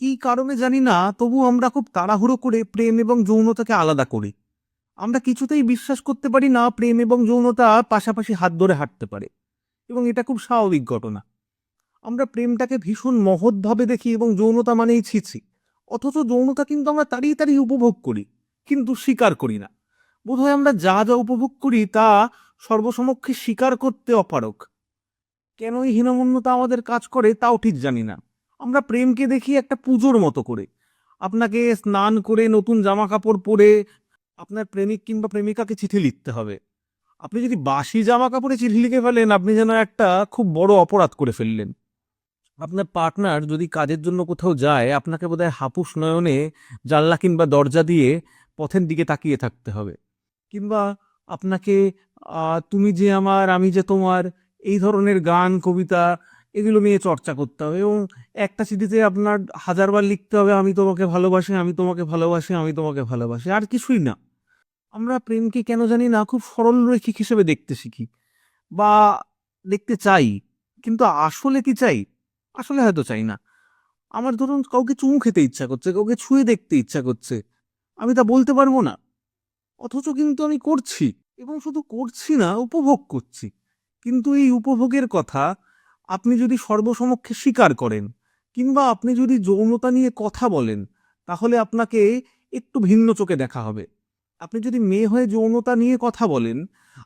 কি কারণে জানি না, তবু আমরা খুব তাড়াহুড়ো করে প্রেম এবং যৌনতাকে আলাদা করি। আমরা কিছুতেই বিশ্বাস করতে পারি না প্রেম এবং যৌনতা পাশাপাশি হাত ধরে হাঁটতে পারে, এবং এটা খুব স্বাভাবিক ঘটনা। আমরা প্রেমটাকে ভীষণ মহৎভাবে দেখি এবং যৌনতা মানেই ছিছি। অথচ যৌনতা কিন্তু আমরা তাড়িয়ে তাড়িয়ে উপভোগ করি, কিন্তু স্বীকার করি না। বোধহয় আমরা যা যা উপভোগ করি তা সর্বসমক্ষে স্বীকার করতে অপারগ। কেন এই হীনমন্যতা আমাদের কাজ করে তাও ঠিক জানি না। আমরা প্রেমকে দেখি একটা পুজোর মতো করে। আপনাকে স্নান করে নতুন জামা কাপড় পরে আপনার প্রেমিক কিংবা প্রেমিকাকে চিঠি লিখতে হবে। আপনি যদি বাসি জামা কাপড়ে চিঠি লিখে ফেলেন, আপনি যেন একটা খুব বড় অপরাধ করে ফেললেন। আপনার পার্টনার যদি কাজের জন্য কোথাও যায়, আপনাকে বোধহয় হাপুস নয়নে জানলা কিংবা দরজা দিয়ে পথের দিকে তাকিয়ে থাকতে হবে। কিংবা আপনাকে তুমি যে আমার আমি যে তোমার, এই ধরনের গান কবিতা এগুলো নিয়ে চর্চা করতে হবে, এবং একটা চিঠিতে আপনার হাজারবার লিখতে হবে আমি তোমাকে ভালোবাসি, আমি তোমাকে ভালোবাসি, আমি তোমাকে ভালোবাসি, আর কিছুই না। আমরা প্রেমকে কেন জানি না খুব সরলরৈখিক হিসেবে দেখতে শিখি, বা দেখতে চাই। কিন্তু আসলে কি চাই? আসলে হয়তো চাই না। আমার ধরুন কাউকে চুমু খেতে ইচ্ছা করছে, কাউকে ছুঁয়ে দেখতে ইচ্ছা করছে, আমি তা বলতে পারবো না। অথচ কিন্তু আমি করছি, এবং শুধু করছি না, উপভোগ করছি। কিন্তু এই উপভোগের কথা আপনি যদি সর্বসমক্ষে স্বীকার করেন, কিংবা আপনি যদি যৌনতা নিয়ে কথা বলেন, তাহলে আপনাকে একটু ভিন্ন চোখে দেখা হবে। আপনি যদি মেয়ে হয়ে যৌনতা নিয়ে কথা বলেন,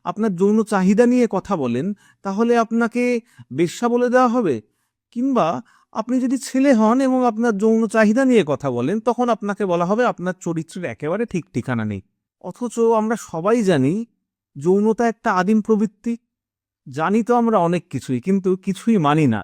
আপনার যৌন চাহিদা নিয়ে কথা বলেন, তাহলে আপনাকে বেশ্যা বলে দেওয়া হবে। কিংবা আপনি যদি ছেলে হন এবং আপনার যৌন চাহিদা নিয়ে কথা বলেন, তখন আপনাকে বলা হবে আপনার চরিত্রের একেবারে ঠিক ঠিকানা নেই। অথচ আমরা সবাই জানি যৌনতা একটা আদিম প্রবৃত্তি। জানি তো আমরা অনেক কিছুই, কিন্তু কিছুই মানি না।